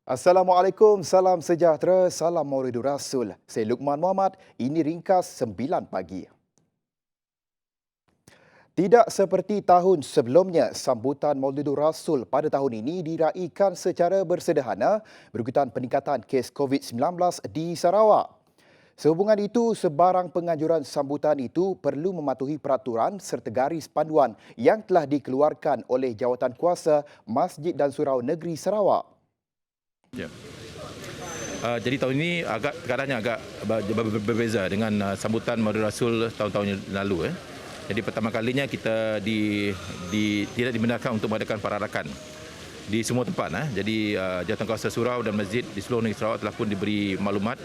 Assalamualaikum, salam sejahtera, salam Maulidur Rasul. Saya Lukman Muhammad, ini ringkas 9 pagi. Tidak seperti tahun sebelumnya, sambutan Maulidur Rasul pada tahun ini diraikan secara bersederhana berikutan peningkatan kes COVID-19 di Sarawak. Sehubungan itu, sebarang penganjuran sambutan itu perlu mematuhi peraturan serta garis panduan yang telah dikeluarkan oleh Jawatankuasa Masjid dan Surau Negeri Sarawak. Ya. Jadi tahun ini keadaannya agak berbeza dengan sambutan Maulid Rasul tahun-tahun yang lalu. Jadi pertama kalinya kita tidak dibenarkan untuk mengadakan perarakan di semua tempat. Jadi Jawatankuasa Surau dan Masjid di seluruh negeri Sarawak telah pun diberi maklumat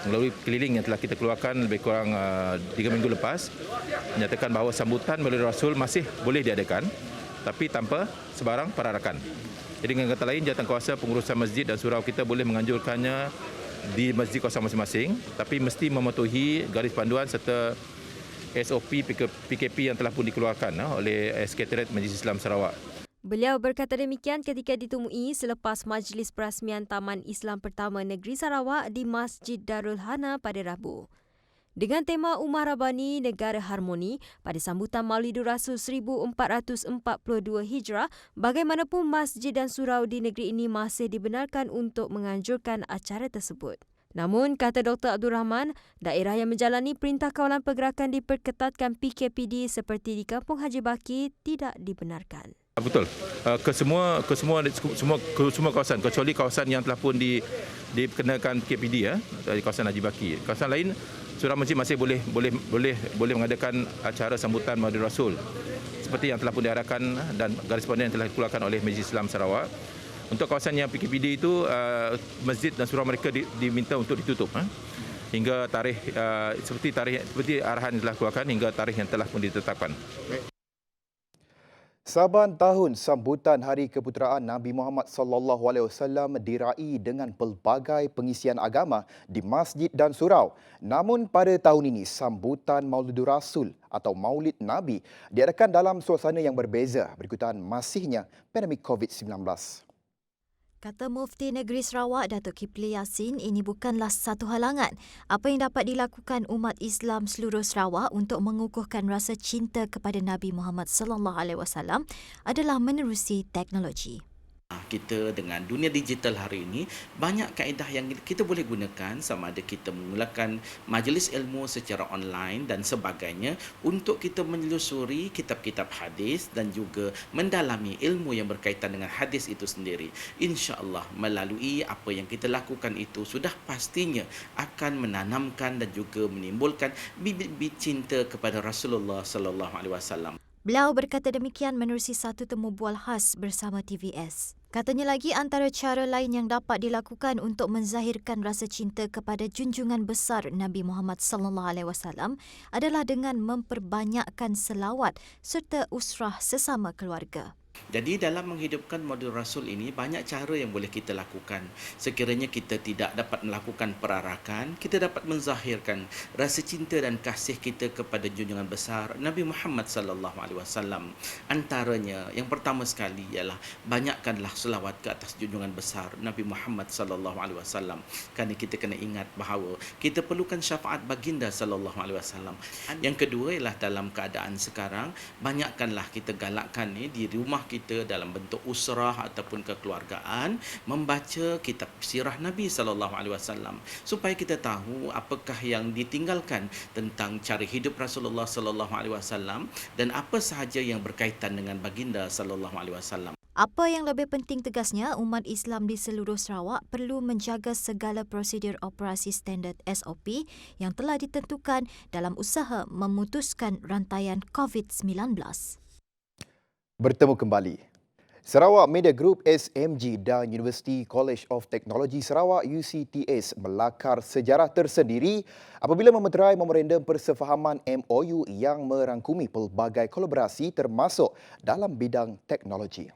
melalui keliling yang telah kita keluarkan lebih kurang 3 minggu lepas, menyatakan bahawa sambutan Maulid Rasul masih boleh diadakan tapi tanpa sebarang perarakan. Jadi dengan kata lain, Jawatankuasa pengurusan masjid dan surau kita boleh menganjurkannya di masjid kawasan masing-masing, tapi mesti mematuhi garis panduan serta SOP PKP yang telah pun dikeluarkan oleh Sekretariat Majlis Islam Sarawak. Beliau berkata demikian ketika ditemui selepas majlis perasmian Taman Islam Pertama Negeri Sarawak di Masjid Darul Hana pada Rabu. Dengan tema Umar Rabbani Negara Harmoni pada sambutan Maulidur Rasul 1442 Hijrah, bagaimanapun masjid dan surau di negeri ini masih dibenarkan untuk menganjurkan acara tersebut. Namun, kata Dr. Abdul Rahman, daerah yang menjalani Perintah Kawalan Pergerakan diperketatkan PKPD seperti di Kampung Haji Baki tidak dibenarkan. Betul. Ke semua kawasan kecuali kawasan yang telah pun dikenakan PKPD dari kawasan Haji Baki. Kawasan lain surau masjid masih boleh mengadakan acara sambutan Maulid Rasul seperti yang telah pun diarahkan dan garis panduan yang telah dikeluarkan oleh Majlis Islam Sarawak. Untuk kawasan yang PKPD itu, masjid dan surau mereka diminta untuk ditutup hingga tarikh seperti arahan yang telah dikeluarkan hingga tarikh yang telah pun ditetapkan. Saban tahun sambutan Hari Keputeraan Nabi Muhammad SAW diraih dengan pelbagai pengisian agama di masjid dan surau. Namun pada tahun ini sambutan Maulidur Rasul atau Maulid Nabi diadakan dalam suasana yang berbeza berikutan masihnya pandemik COVID-19. Kata Mufti Negeri Sarawak Datuk Kipli Yassin, ini bukanlah satu halangan. Apa yang dapat dilakukan umat Islam seluruh Sarawak untuk mengukuhkan rasa cinta kepada Nabi Muhammad SAW adalah menerusi teknologi. Kita dengan dunia digital hari ini, banyak kaedah yang kita boleh gunakan sama ada kita memulakan majlis ilmu secara online dan sebagainya untuk kita menelusuri kitab-kitab hadis dan juga mendalami ilmu yang berkaitan dengan hadis itu sendiri. InsyaAllah melalui apa yang kita lakukan itu sudah pastinya akan menanamkan dan juga menimbulkan bibit-bibit cinta kepada Rasulullah SAW. Beliau berkata demikian menerusi satu temu bual khas bersama TVS. Katanya lagi antara cara lain yang dapat dilakukan untuk menzahirkan rasa cinta kepada junjungan besar Nabi Muhammad SAW adalah dengan memperbanyakkan selawat serta usrah sesama keluarga. Jadi dalam menghidupkan Maulid Rasul ini banyak cara yang boleh kita lakukan. Sekiranya kita tidak dapat melakukan perarakan, kita dapat menzahirkan rasa cinta dan kasih kita kepada junjungan besar Nabi Muhammad SAW. Antaranya yang pertama sekali ialah banyakkanlah selawat ke atas junjungan besar Nabi Muhammad SAW. Kerana kita kena ingat bahawa kita perlukan syafaat baginda SAW. Yang kedua ialah dalam keadaan sekarang, banyakkanlah kita galakkan di rumah kita dalam bentuk usrah ataupun kekeluargaan membaca kitab sirah Nabi SAW supaya kita tahu apakah yang ditinggalkan tentang cara hidup Rasulullah SAW dan apa sahaja yang berkaitan dengan baginda SAW. Apa yang lebih penting tegasnya, umat Islam di seluruh Sarawak perlu menjaga segala prosedur operasi standard SOP yang telah ditentukan dalam usaha memutuskan rantaian COVID-19. Bertemu kembali. Sarawak Media Group SMG dan University College of Technology Sarawak UCTS melakar sejarah tersendiri apabila memeterai memorandum persefahaman MOU yang merangkumi pelbagai kolaborasi termasuk dalam bidang teknologi.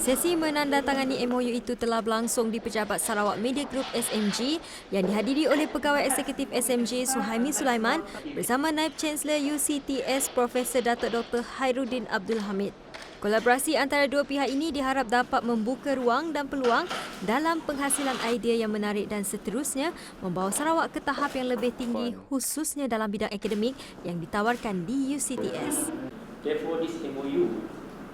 Sesi menandatangani MOU itu telah berlangsung di Pejabat Sarawak Media Group SMG yang dihadiri oleh Pegawai Eksekutif SMG Suhaimi Sulaiman bersama Naib Chancellor UCTS Profesor Datuk Dr. Khairuddin Abdul Hamid. Kolaborasi antara dua pihak ini diharap dapat membuka ruang dan peluang dalam penghasilan idea yang menarik dan seterusnya membawa Sarawak ke tahap yang lebih tinggi khususnya dalam bidang akademik yang ditawarkan di UCTS. Therefore, this MOU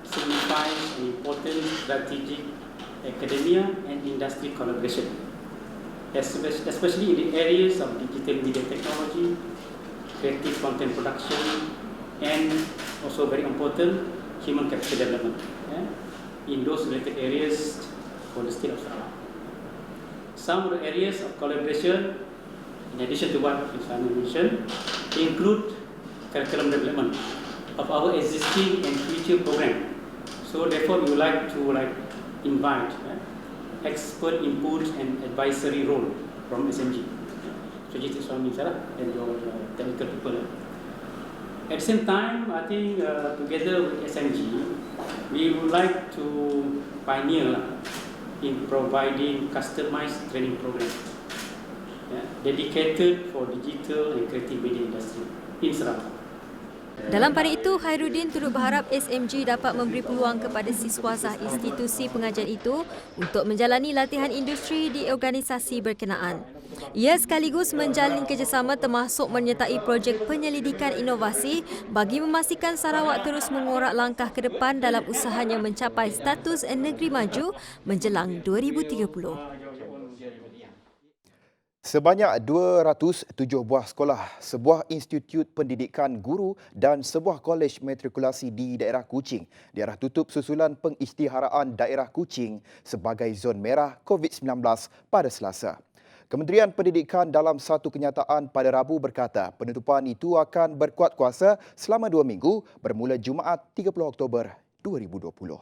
signifies an important strategic academia and industry collaboration, especially in the areas of digital media technology, creative content production, and also very important, human capital development. In those related areas for the state of Sarawak. Some of the areas of collaboration, in addition to what Isana mentioned, include curriculum development of our existing and future program. So therefore, we would like to invite expert input and advisory role from SMG, Strategic Economy and your technical people. At the same time, I think together with SMG, we would like to pioneer in providing customized training program dedicated for digital and creative media industry in Sarawak. Dalam pada itu, Khairuddin turut berharap SMG dapat memberi peluang kepada siswazah institusi pengajian itu untuk menjalani latihan industri di organisasi berkenaan. Ia sekaligus menjalin kerjasama termasuk menyertai projek penyelidikan inovasi bagi memastikan Sarawak terus mengorak langkah ke depan dalam usahanya mencapai status negeri maju menjelang 2030. Sebanyak 207 buah sekolah, sebuah institut pendidikan guru dan sebuah kolej matrikulasi di daerah Kuching diarah tutup susulan pengisytiharaan daerah Kuching sebagai zon merah COVID-19 pada Selasa. Kementerian Pendidikan dalam satu kenyataan pada Rabu berkata penutupan itu akan berkuat kuasa selama 2 minggu bermula Jumaat 30 Oktober 2020.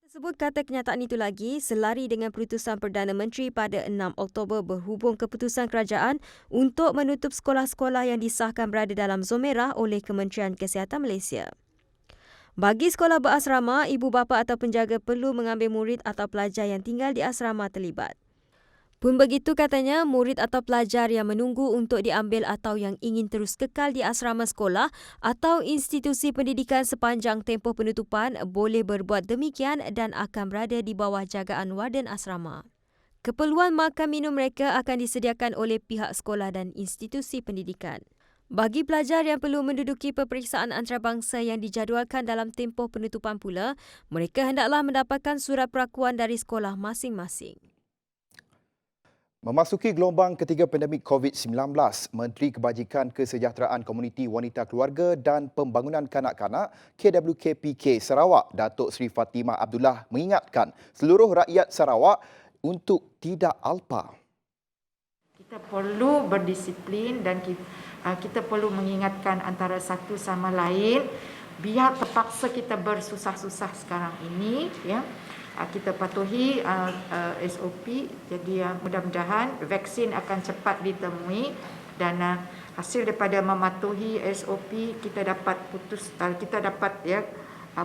Tersebut kata kenyataan itu lagi selari dengan keputusan Perdana Menteri pada 6 Oktober berhubung keputusan kerajaan untuk menutup sekolah-sekolah yang disahkan berada dalam zon merah oleh Kementerian Kesihatan Malaysia. Bagi sekolah berasrama, ibu bapa atau penjaga perlu mengambil murid atau pelajar yang tinggal di asrama terlibat. Pun begitu katanya, murid atau pelajar yang menunggu untuk diambil atau yang ingin terus kekal di asrama sekolah atau institusi pendidikan sepanjang tempoh penutupan boleh berbuat demikian dan akan berada di bawah jagaan warden asrama. Keperluan makan minum mereka akan disediakan oleh pihak sekolah dan institusi pendidikan. Bagi pelajar yang perlu menduduki peperiksaan antarabangsa yang dijadualkan dalam tempoh penutupan pula, mereka hendaklah mendapatkan surat perakuan dari sekolah masing-masing. Memasuki gelombang ketiga pandemik COVID-19, Menteri Kebajikan Kesejahteraan Komuniti Wanita Keluarga dan Pembangunan Kanak-kanak KWKPK Sarawak, Datuk Seri Fatimah Abdullah mengingatkan seluruh rakyat Sarawak untuk tidak alpa. Kita perlu berdisiplin dan kita perlu mengingatkan antara satu sama lain. Biar terpaksa kita bersusah-susah sekarang ini, ya. Kita patuhi SOP, jadi mudah-mudahan vaksin akan cepat ditemui dan hasil daripada mematuhi SOP kita dapat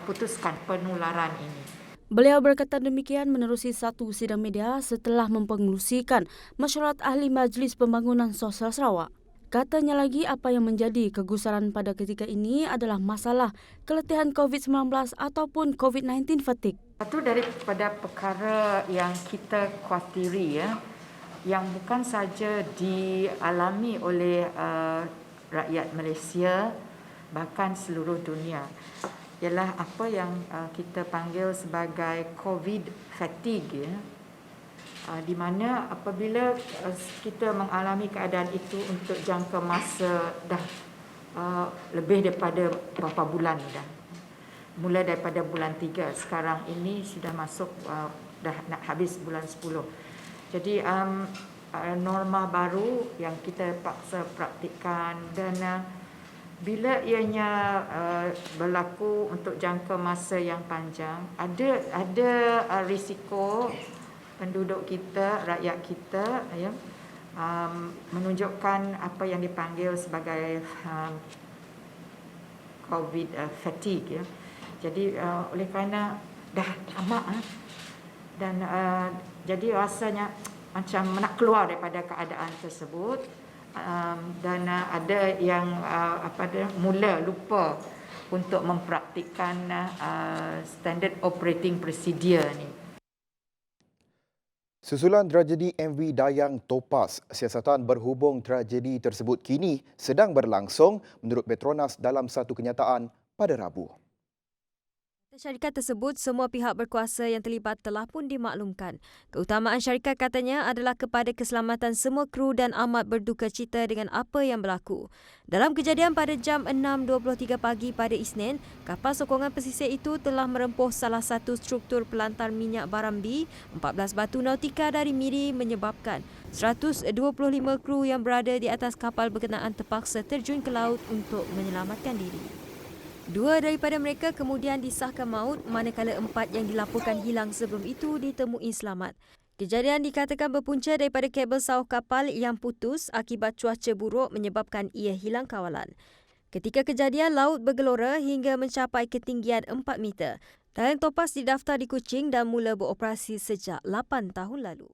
putuskan penularan ini. Beliau berkata demikian menerusi satu sidang media setelah mempengerusikan Mesyuarat Ahli Majlis Pembangunan Sosial Sarawak. Katanya lagi apa yang menjadi kegusaran pada ketika ini adalah masalah keletihan COVID-19 ataupun COVID-19 fatigue. Satu daripada perkara yang kita khawatiri, yang bukan saja dialami oleh rakyat Malaysia, bahkan seluruh dunia, ialah apa yang kita panggil sebagai COVID fatigue, di mana apabila kita mengalami keadaan itu untuk jangka masa dah lebih daripada beberapa bulan dah. Mula daripada bulan 3, sekarang ini sudah masuk dah nak habis bulan 10. Jadi norma baru yang kita paksa praktikkan dan bila ianya berlaku untuk jangka masa yang panjang, ada risiko penduduk kita, rakyat kita, ya, menunjukkan apa yang dipanggil sebagai COVID fatigue, ya. Jadi oleh kerana dah lama dan jadi rasanya macam nak keluar daripada keadaan tersebut, dan ada yang mula lupa untuk mempraktikkan standard operating procedure ni. Susulan tragedi MV Dayang Topas, siasatan berhubung tragedi tersebut kini sedang berlangsung menurut Petronas dalam satu kenyataan pada Rabu. Syarikat tersebut, semua pihak berkuasa yang terlibat telah pun dimaklumkan. Keutamaan syarikat katanya adalah kepada keselamatan semua kru dan amat berduka cita dengan apa yang berlaku. Dalam kejadian pada jam 6.23 pagi pada Isnin, kapal sokongan pesisir itu telah merempuh salah satu struktur pelantar minyak Barambi, 14 batu nautika dari Miri menyebabkan 125 kru yang berada di atas kapal berkenaan terpaksa terjun ke laut untuk menyelamatkan diri. 2 daripada mereka kemudian disahkan maut, manakala 4 yang dilaporkan hilang sebelum itu ditemui selamat. Kejadian dikatakan berpunca daripada kabel sauh kapal yang putus akibat cuaca buruk menyebabkan ia hilang kawalan. Ketika kejadian, laut bergelora hingga mencapai ketinggian 4 meter. Dayang Topas didaftar di Kuching dan mula beroperasi sejak 8 tahun lalu.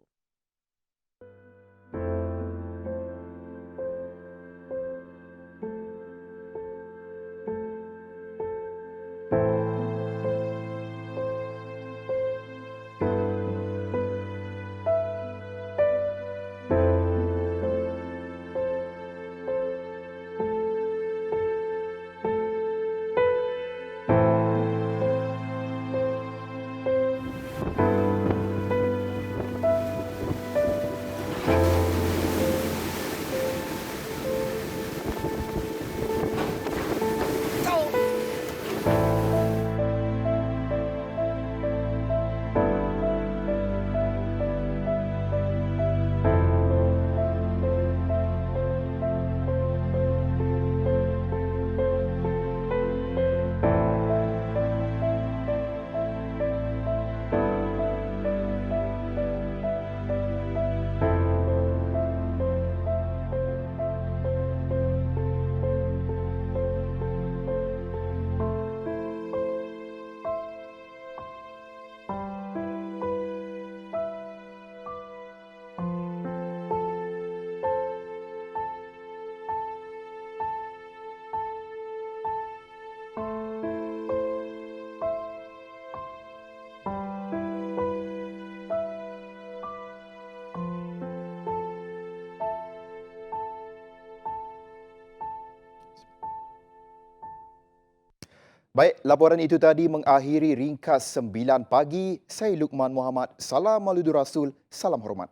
Baik, laporan itu tadi mengakhiri ringkas 9 pagi. Saya Lukman Muhammad. Salam Maulidul Rasul. Salam hormat.